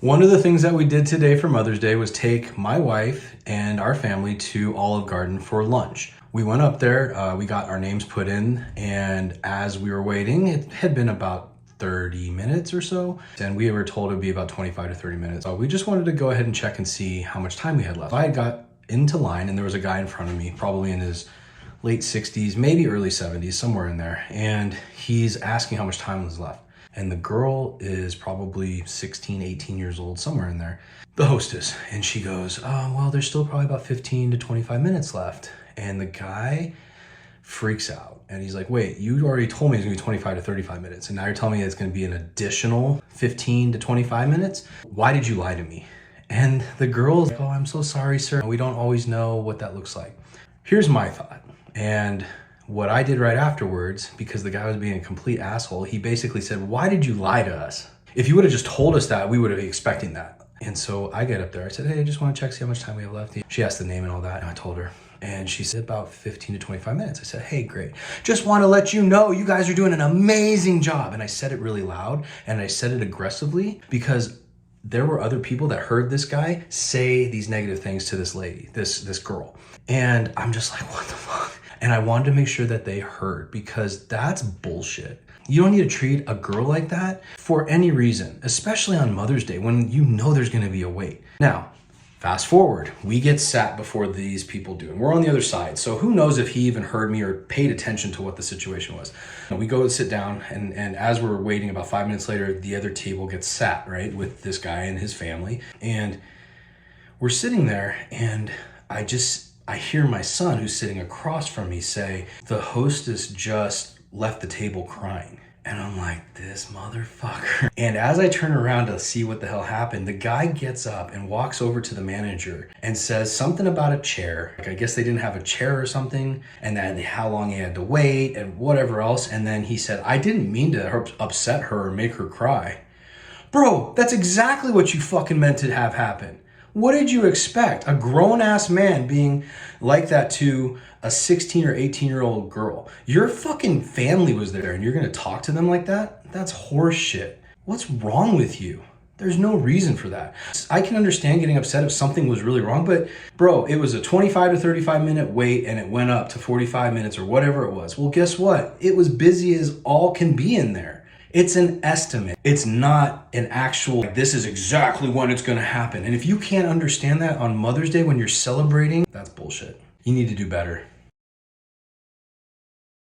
One of the things that we did today for Mother's Day was take my wife and our family to Olive Garden for lunch. We went up there, we got our names put in, and as we were waiting, it had been about 30 minutes or so, and we were told it would be about 25 to 30 minutes. So we just wanted to go ahead and check and see how much time we had left. I had got into line and there was a guy in front of me, probably in his late 60s, maybe early 70s, somewhere in there, and he's asking how much time was left. And the girl is probably 16, 18 years old, somewhere in there, the hostess. And she goes, oh, well, there's still probably about 15 to 25 minutes left. And the guy freaks out. And he's like, wait, you already told me it's gonna be 25 to 35 minutes. And now you're telling me it's gonna be an additional 15 to 25 minutes? Why did you lie to me? And the girl's like, oh, I'm so sorry, sir. We don't always know what that looks like. Here's my thought. And what I did right afterwards, because the guy was being a complete asshole, he basically said, why did you lie to us? If you would have just told us that, we would have been expecting that. And so I get up there, I said, hey, I just want to check, see how much time we have left. She asked the name and all that, and I told her. And she said about 15 to 25 minutes. I said, hey, great. Just want to let you know you guys are doing an amazing job. And I said it really loud, and I said it aggressively because there were other people that heard this guy say these negative things to this lady, this girl. And I'm just like, what the fuck? And I wanted to make sure that they heard, because that's bullshit. You don't need to treat a girl like that for any reason, especially on Mother's Day when you know there's gonna be a wait. Now, fast forward, we get sat before these people do, and we're on the other side. So who knows if he even heard me or paid attention to what the situation was. And we go and sit down, and as we're waiting, about 5 minutes later, the other table gets sat, right, with this guy and his family. And we're sitting there, and I hear my son, who's sitting across from me, say, the hostess just left the table crying. And I'm like, this motherfucker. And as I turn around to see what the hell happened, the guy gets up and walks over to the manager and says something about a chair. Like, I guess they didn't have a chair or something, and then how long he had to wait and whatever else. And then he said, I didn't mean to upset her or make her cry. Bro, that's exactly what you fucking meant to have happen. What did you expect? A grown-ass man being like that to a 16 or 18-year-old girl. Your fucking family was there and you're gonna talk to them like that? That's horse shit. What's wrong with you? There's no reason for that. I can understand getting upset if something was really wrong, but bro, it was a 25 to 35 minute wait and it went up to 45 minutes or whatever it was. Well, guess what? It was busy as all can be in there. It's an estimate. It's not an actual, this is exactly when it's gonna happen. And if you can't understand that on Mother's Day when you're celebrating, that's bullshit. You need to do better.